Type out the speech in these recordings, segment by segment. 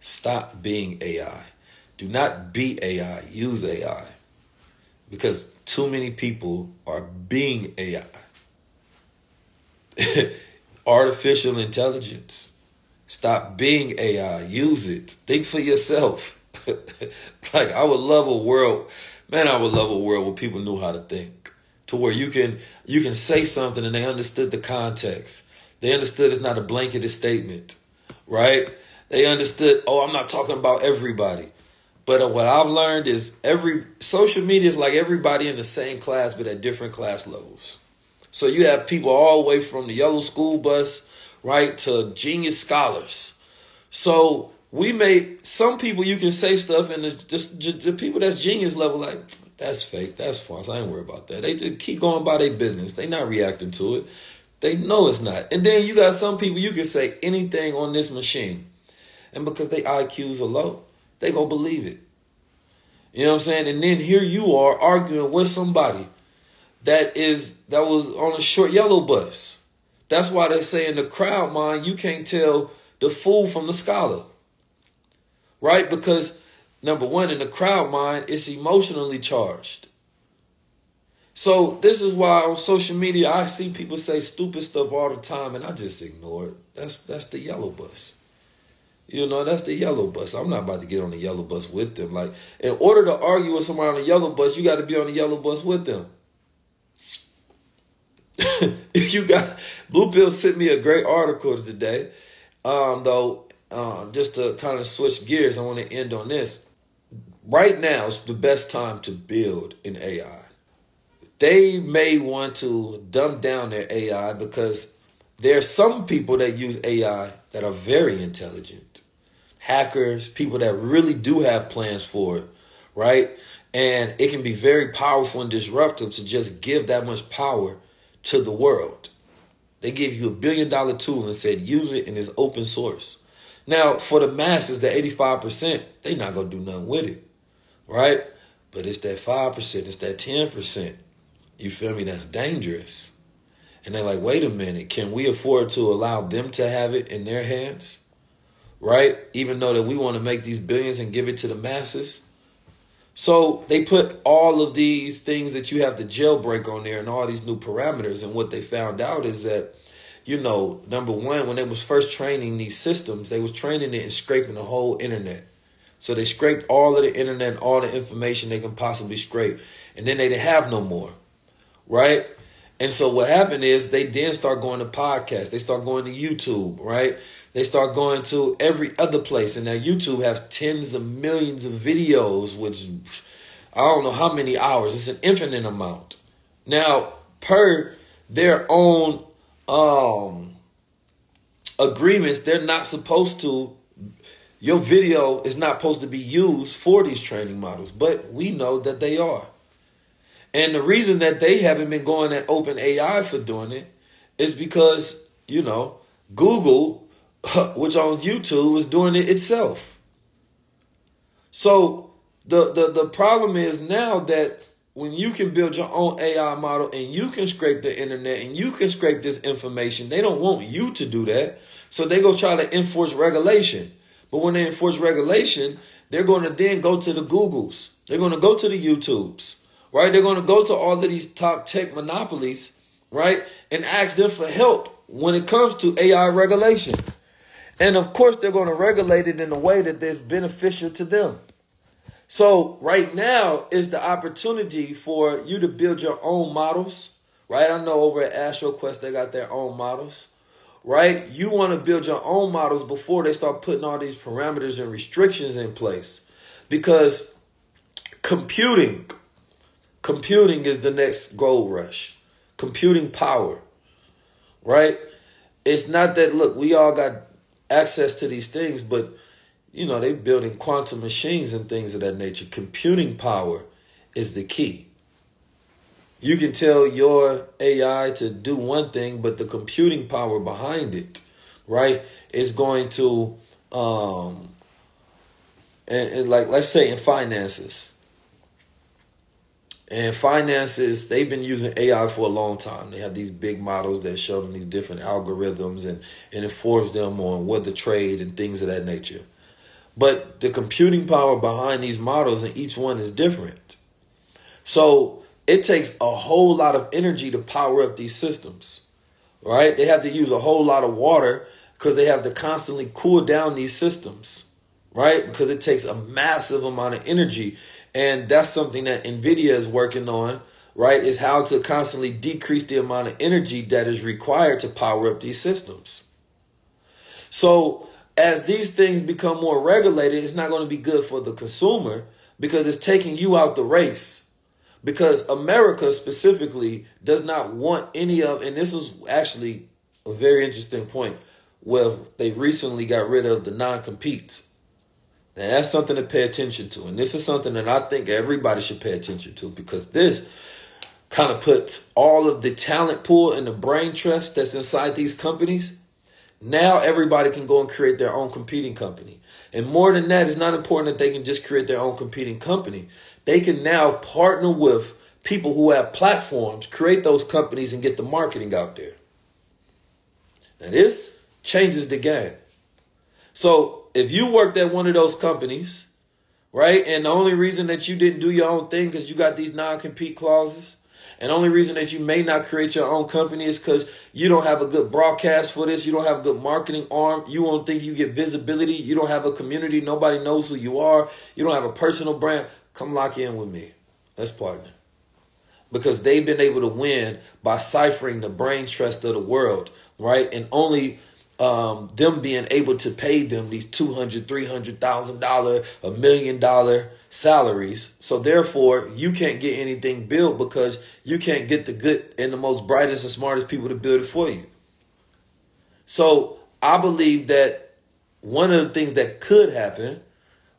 Stop being AI. Do not be AI. Use AI. Because too many people are being AI. Artificial intelligence. Stop being AI. Use it. Think for yourself. Like, I would love a world, man, I would love a world where people knew how to think. To where you can say something and they understood the context. They understood it's not a blanketed statement, right? They understood, oh, I'm not talking about everybody. But what I've learned is social media is like everybody in the same class, but at different class levels. So you have people all the way from the yellow school bus, right, to genius scholars. So some people you can say stuff and the people that's genius level, like, that's fake, that's false, I ain't worried about that. They just keep going by their business. They not reacting to it. They know it's not. And then you got some people you can say anything on this machine. And because their IQs are low, they gonna believe it. You know what I'm saying? And then here you are arguing with somebody that was on a short yellow bus. That's why they say in the crowd mind, you can't tell the fool from the scholar. Right? Because, number one, in the crowd mind, it's emotionally charged. So this is why on social media, I see people say stupid stuff all the time, and I just ignore it. That's the yellow bus. You know, that's the yellow bus. I'm not about to get on the yellow bus with them. Like, in order to argue with somebody on the yellow bus, you got to be on the yellow bus with them. If you got, Blue Pill sent me a great article today, just to kind of switch gears, I want to end on this. Right now is the best time to build an AI. They may want to dumb down their AI because there are some people that use AI that are very intelligent. Hackers, people that really do have plans for it, right? And it can be very powerful and disruptive to just give that much power to the world. They give you $1 billion tool and said, use it and it's open source. Now, for the masses, the 85%, they not going to do nothing with it, right? But it's that 5%, it's that 10%. You feel me? That's dangerous. And they're like, wait a minute, can we afford to allow them to have it in their hands? Right? Even though that we want to make these billions and give it to the masses. So they put all of these things that you have to jailbreak on there and all these new parameters. And what they found out is that, you know, number one, when they was first training these systems, they was training it and scraping the whole internet. So they scraped all of the internet and all the information they can possibly scrape. And then they didn't have no more. Right? And so what happened is they then start going to podcasts. They start going to YouTube, right? They start going to every other place. And now YouTube has tens of millions of videos, which I don't know how many hours. It's an infinite amount. Now, per their own agreements, they're not supposed to, your video is not supposed to be used for these training models. But we know that they are. And the reason that they haven't been going at OpenAI for doing it is because, you know, Google, which owns YouTube, is doing it itself. So the problem is now that when you can build your own AI model and you can scrape the internet and you can scrape this information, they don't want you to do that. So they go try to enforce regulation. But when they enforce regulation, they're going to then go to the Googles. They're going to go to the YouTubes. Right? They're going to go to all of these top tech monopolies, right? And ask them for help when it comes to AI regulation. And of course, they're going to regulate it in a way that is beneficial to them. So right now is the opportunity for you to build your own models, right? I know over at AstroQuest, they got their own models, right? You want to build your own models before they start putting all these parameters and restrictions in place. Because computing is the next gold rush. Computing power, right? It's not that, look, we all got access to these things, but, you know, they're building quantum machines and things of that nature. Computing power is the key. You can tell your AI to do one thing, but the computing power behind it, right, is going to, and like, let's say in finances. And finances, they've been using AI for a long time. They have these big models that show them these different algorithms and informs them on what to trade and things of that nature. But the computing power behind these models and each one is different. So it takes a whole lot of energy to power up these systems, right? They have to use a whole lot of water because they have to constantly cool down these systems, right? Because it takes a massive amount of energy. And that's something that NVIDIA is working on, right? Is how to constantly decrease the amount of energy that is required to power up these systems. So as these things become more regulated, it's not going to be good for the consumer because it's taking you out the race. Because America specifically does not want any of, and this is actually a very interesting point, where they recently got rid of the non-competes. And that's something to pay attention to. And this is something that I think everybody should pay attention to, because this kind of puts all of the talent pool and the brain trust that's inside these companies. Now everybody can go and create their own competing company. And more than that, it's not important that they can just create their own competing company. They can now partner with people who have platforms, create those companies, and get the marketing out there. And this changes the game. So if you worked at one of those companies, right, and the only reason that you didn't do your own thing because you got these non-compete clauses, and the only reason that you may not create your own company is because you don't have a good broadcast for this, you don't have a good marketing arm, you won't think you get visibility, you don't have a community, nobody knows who you are, you don't have a personal brand, come lock in with me. Let's partner. Because they've been able to win by ciphering the brain trust of the world, right? And only them being able to pay them these $200,000, $300,000, $1 million salaries. So therefore, you can't get anything built because you can't get the good and the most brightest and smartest people to build it for you. So I believe that one of the things that could happen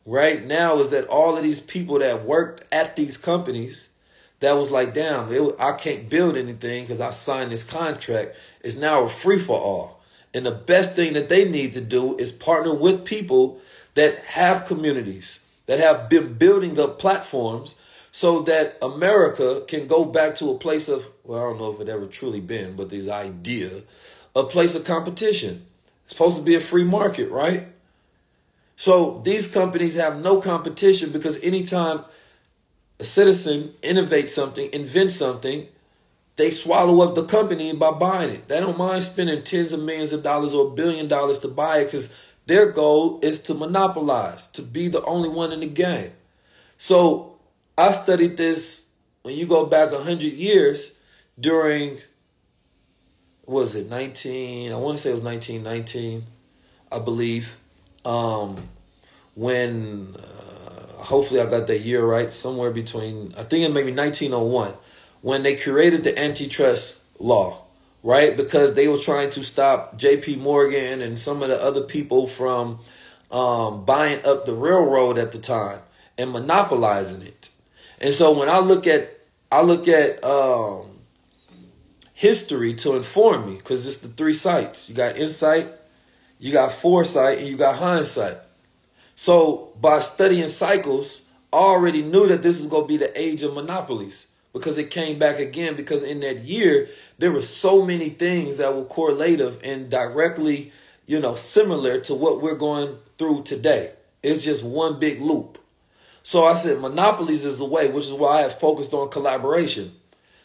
right now is that all of these people that worked at these companies that was like, damn, I can't build anything because I signed this contract, is now a free-for-all. And the best thing that they need to do is partner with people that have communities, that have been building up platforms so that America can go back to a place of, well, I don't know if it ever truly been, but this idea, a place of competition. It's supposed to be a free market, right? So these companies have no competition because anytime a citizen innovates something, invents something, they swallow up the company by buying it. They don't mind spending tens of millions of dollars or $1 billion to buy it because their goal is to monopolize, to be the only one in the game. So I studied this when you go back 100 years during, what was it, I want to say it was 1919, I believe, when, hopefully I got that year right, somewhere between, I think it may be 1901, when they created the antitrust law, right? Because they were trying to stop J.P. Morgan and some of the other people from buying up the railroad at the time and monopolizing it. And so when I look at history to inform me, because it's the three sights. You got insight, you got foresight, and you got hindsight. So by studying cycles, I already knew that this was going to be the age of monopolies. Because it came back again, because in that year, there were so many things that were correlative and directly, similar to what we're going through today. It's just one big loop. So I said monopolies is the way, which is why I have focused on collaboration.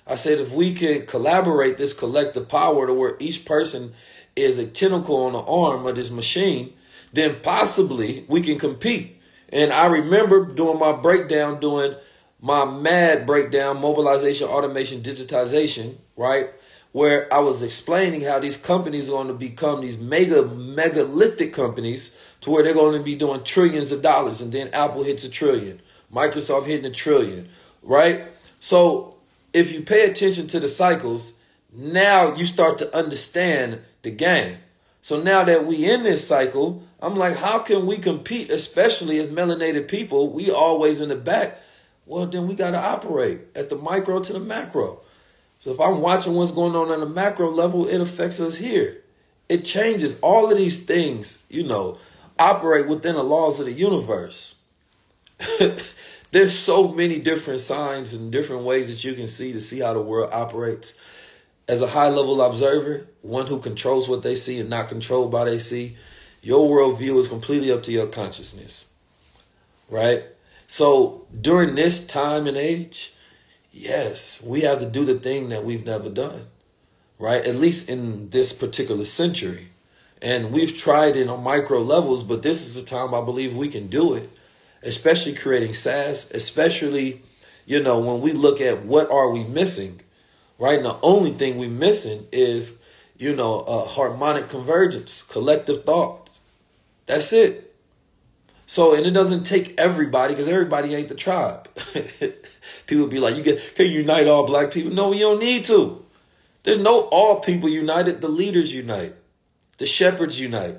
I said if we can collaborate this collective power to where each person is a tentacle on the arm of this machine, then possibly we can compete. And I remember doing my breakdown, doing my MAD breakdown, mobilization, automation, digitization, right? Where I was explaining how these companies are going to become these megalithic companies to where they're going to be doing trillions of dollars. And then Apple hits $1 trillion, Microsoft hitting $1 trillion, right? So if you pay attention to the cycles, now you start to understand the game. So now that we in this cycle, I'm like, how can we compete, especially as melanated people? We always in the back. Well, then we got to operate at the micro to the macro. So if I'm watching what's going on the macro level, it affects us here. It changes. All of these things, operate within the laws of the universe. There's so many different signs and different ways that you can see to see how the world operates. As a high-level observer, one who controls what they see and not controlled by they see, Your worldview is completely up to your consciousness, right? So during this time and age, yes, we have to do the thing that we've never done, right? At least in this particular century. And we've tried it on micro levels, but this is a time I believe we can do it, especially creating SaaS, especially, when we look at what are we missing, right? And the only thing we're missing is, harmonic convergence, collective thought. That's it. So, and it doesn't take everybody, because everybody ain't the tribe. People be like, can you unite all black people? No, you don't need to. There's no all people united. The leaders unite. The shepherds unite.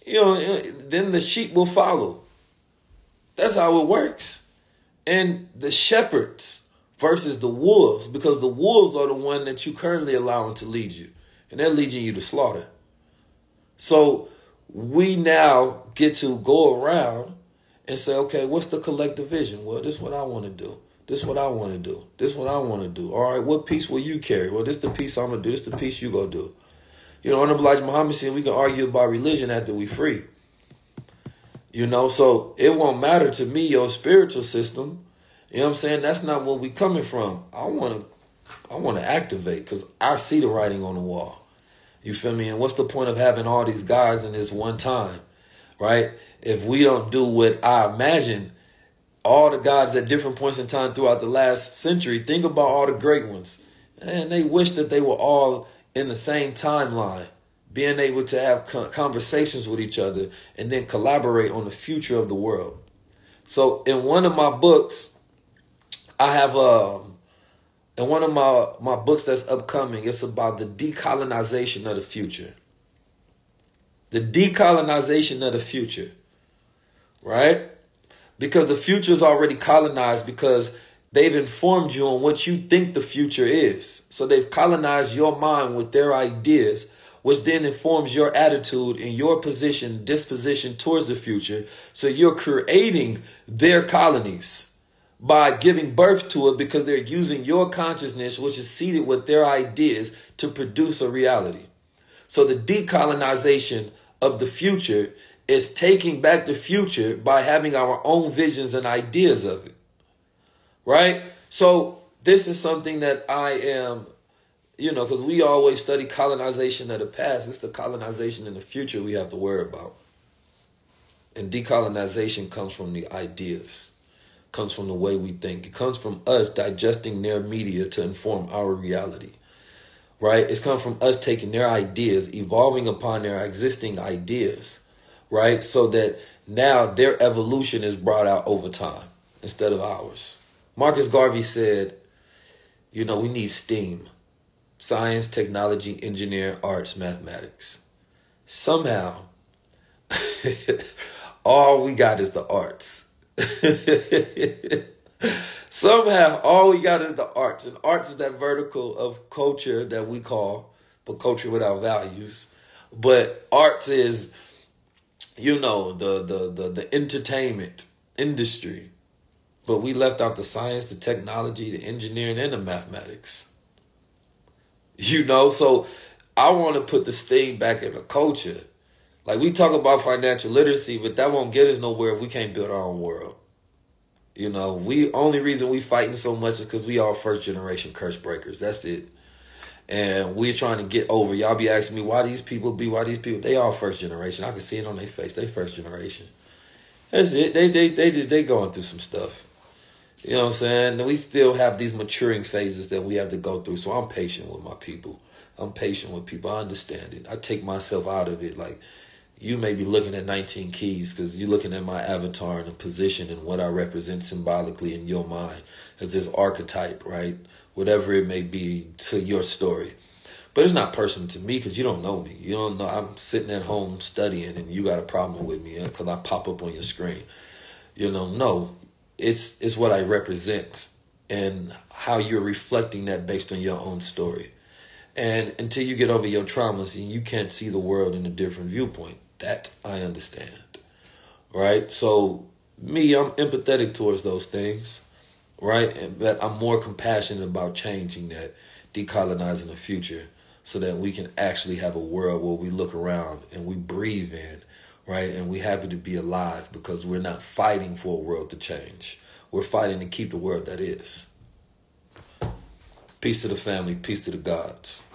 Then the sheep will follow. That's how it works. And the shepherds versus the wolves, because the wolves are the one that you currently allowing to lead you. And they're leading you to slaughter. So we now get to go around and say, okay, what's the collective vision? Well, this is what I want to do. This is what I want to do. This is what I want to do. All right, what piece will you carry? Well, this is the piece I'm going to do. This is the piece you go do. Honorable Elijah Muhammad said we can argue about religion after we free. So it won't matter to me, your spiritual system. You know what I'm saying? That's not where we coming from. I want to activate, because I see the writing on the wall. You feel me? And what's the point of having all these gods in this one time, right? If we don't do what I imagine, all the gods at different points in time throughout the last century, think about all the great ones. And they wish that they were all in the same timeline, being able to have conversations with each other and then collaborate on the future of the world. So in one of my books, I have in one of my books that's upcoming, it's about the decolonization of the future. The decolonization of the future, right? Because the future is already colonized, because they've informed you on what you think the future is. So they've colonized your mind with their ideas, which then informs your attitude and your disposition towards the future. So you're creating their colonies by giving birth to it, because they're using your consciousness, which is seeded with their ideas, to produce a reality. So the decolonization of the future is taking back the future by having our own visions and ideas of it. Right? So this is something that I am, because we always study colonization of the past. It's the colonization in the future we have to worry about. And decolonization comes from the ideas, comes from the way we think. It comes from us digesting their media to inform our reality. Right? It's come from us taking their ideas, evolving upon their existing ideas. Right? So that now their evolution is brought out over time instead of ours. Marcus Garvey said, we need STEAM. Science, technology, engineering, arts, mathematics. Somehow, all we got is the arts. Somehow, all we got is the arts. And arts is that vertical of culture that we call, but culture without values. But arts is, the entertainment industry. But we left out the science, the technology, the engineering, and the mathematics. So I want to put this thing back in the culture. Like, we talk about financial literacy, but that won't get us nowhere if we can't build our own world. Only reason we fighting so much is because we all first generation curse breakers. That's it. And we're trying to get over. Y'all be asking me why these people. They all first generation. I can see it on their face. They first generation. That's it. They going through some stuff. You know what I'm saying? And we still have these maturing phases that we have to go through. So I'm patient with my people. I'm patient with people. I understand it. I take myself out of it. Like, you may be looking at 19 keys because you're looking at my avatar and the position and what I represent symbolically in your mind as this archetype, right? Whatever it may be to your story. But it's not personal to me because you don't know me. You don't know. I'm sitting at home studying and you got a problem with me because I pop up on your screen. No. It's what I represent and how you're reflecting that based on your own story. And until you get over your traumas and you can't see the world in a different viewpoint, that I understand. Right? So me, I'm empathetic towards those things. Right? But I'm more compassionate about changing that, decolonizing the future so that we can actually have a world where we look around and we breathe in, right? And we happy to be alive because we're not fighting for a world to change. We're fighting to keep the world that is. Peace to the family, peace to the gods.